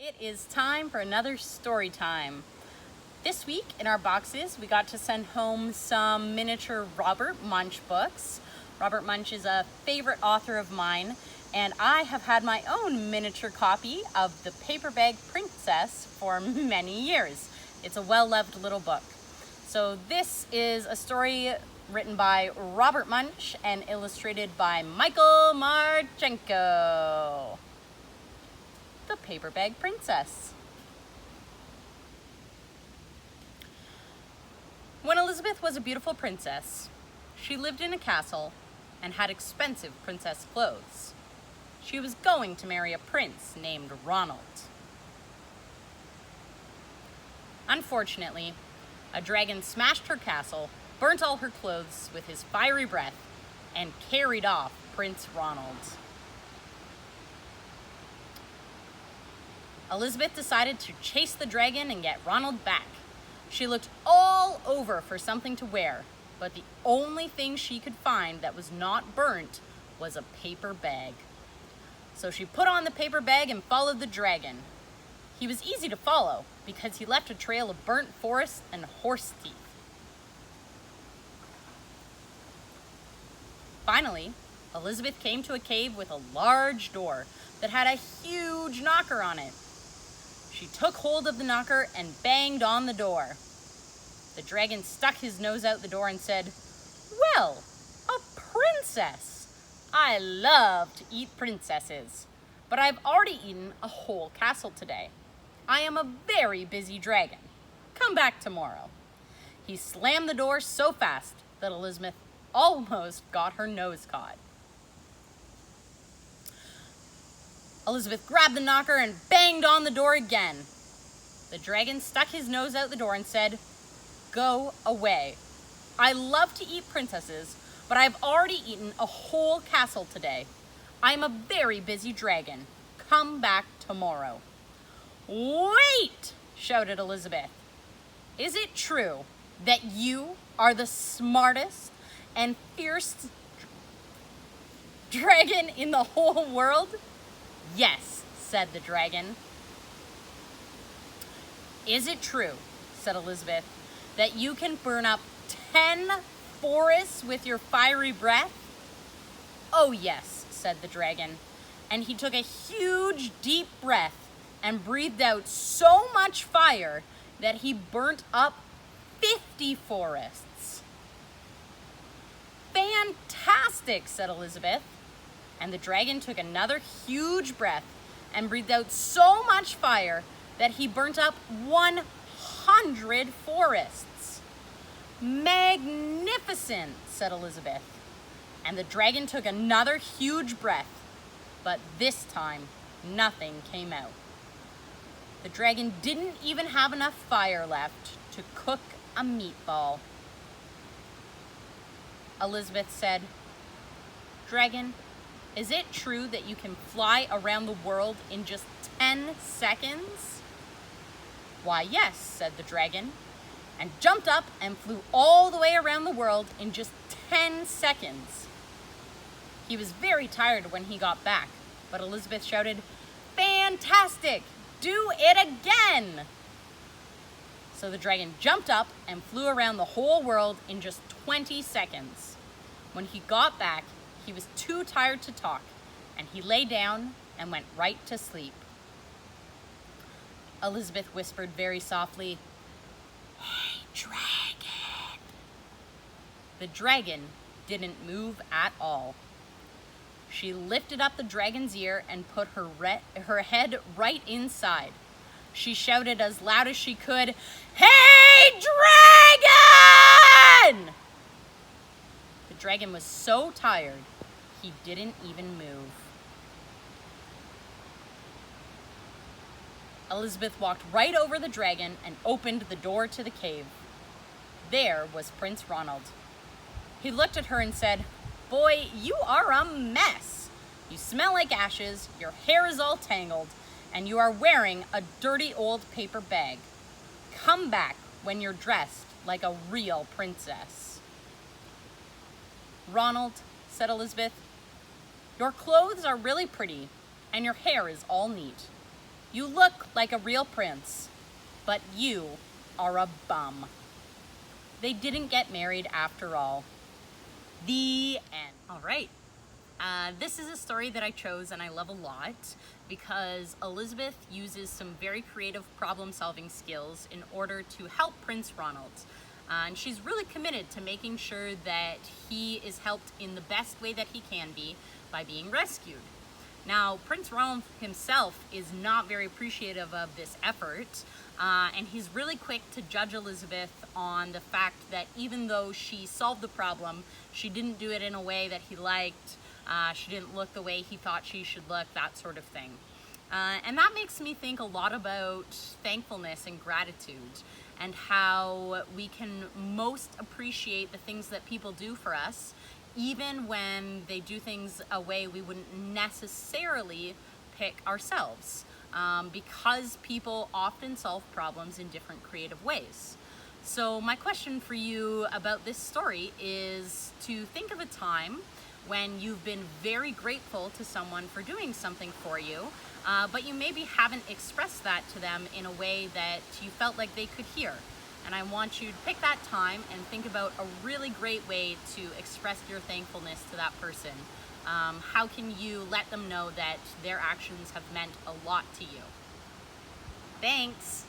It is time for another story time. This week in our boxes, we got to send home some miniature Robert Munsch books. Robert Munsch is a favorite author of mine, and I have had my own miniature copy of The Paper Bag Princess for many years. It's a well-loved little book. So this is a story written by Robert Munsch and illustrated by Michael Martchenko. The Paper Bag Princess. When Elizabeth was a beautiful princess, she lived in a castle and had expensive princess clothes. She was going to marry a prince named Ronald. Unfortunately, a dragon smashed her castle, burnt all her clothes with his fiery breath, and carried off Prince Ronald. Elizabeth decided to chase the dragon and get Ronald back. She looked all over for something to wear, but the only thing she could find that was not burnt was a paper bag. So she put on the paper bag and followed the dragon. He was easy to follow because he left a trail of burnt forest and horse teeth. Finally, Elizabeth came to a cave with a large door that had a huge knocker on it. She took hold of the knocker and banged on the door. The dragon stuck his nose out the door and said, "Well, a princess! I love to eat princesses, but I've already eaten a whole castle today. I am a very busy dragon. Come back tomorrow." He slammed the door so fast that Elizabeth almost got her nose caught. Elizabeth grabbed the knocker and banged on the door again. The dragon stuck his nose out the door and said, "Go away. I love to eat princesses, but I've already eaten a whole castle today. I am a very busy dragon. Come back tomorrow." "Wait!" shouted Elizabeth. "Is it true that you are the smartest and fierce dragon in the whole world?" "Yes," said the dragon. "Is it true," said Elizabeth, "that you can burn up 10 forests with your fiery breath?" "Oh yes," said the dragon, and he took a huge deep breath and breathed out so much fire that he burnt up 50 forests. "Fantastic," said Elizabeth. And the dragon took another huge breath and breathed out so much fire that he burnt up 100 forests. "Magnificent," said Elizabeth. And the dragon took another huge breath, but this time nothing came out. The dragon didn't even have enough fire left to cook a meatball. Elizabeth said, "Dragon, is it true that you can fly around the world in just 10 seconds?" "Why, yes," said the dragon, and jumped up and flew all the way around the world in just 10 seconds. He was very tired when he got back, but Elizabeth shouted, "Fantastic! Do it again!" So the dragon jumped up and flew around the whole world in just 20 seconds. When he got back, he was too tired to talk, and he lay down and went right to sleep. Elizabeth whispered very softly, "Hey, dragon." The dragon didn't move at all. She lifted up the dragon's ear and put her head right inside. She shouted as loud as she could, "Hey, dragon!" The dragon was so tired, he didn't even move. Elizabeth walked right over the dragon and opened the door to the cave. There was Prince Ronald. He looked at her and said, "Boy, you are a mess. You smell like ashes, your hair is all tangled, and you are wearing a dirty old paper bag. Come back when you're dressed like a real princess." "Ronald," said Elizabeth, "your clothes are really pretty, and your hair is all neat. You look like a real prince, but you are a bum. They didn't get married after all. The end. All right. This is a story that I chose and I love a lot because Elizabeth uses some very creative problem-solving skills in order to help Prince Ronald. And she's really committed to making sure that he is helped in the best way that he can be by being rescued. Now, Prince Ronald himself is not very appreciative of this effort, and he's really quick to judge Elizabeth on the fact that even though she solved the problem, she didn't do it in a way that he liked, she didn't look the way he thought she should look, that sort of thing. And that makes me think a lot about thankfulness and gratitude and how we can most appreciate the things that people do for us, even when they do things a way we wouldn't necessarily pick ourselves, because people often solve problems in different creative ways. So my question for you about this story is to think of a time when you've been very grateful to someone for doing something for you, but you maybe haven't expressed that to them in a way that you felt like they could hear. And I want you to pick that time and think about a really great way to express your thankfulness to that person. How can you let them know that their actions have meant a lot to you? Thanks!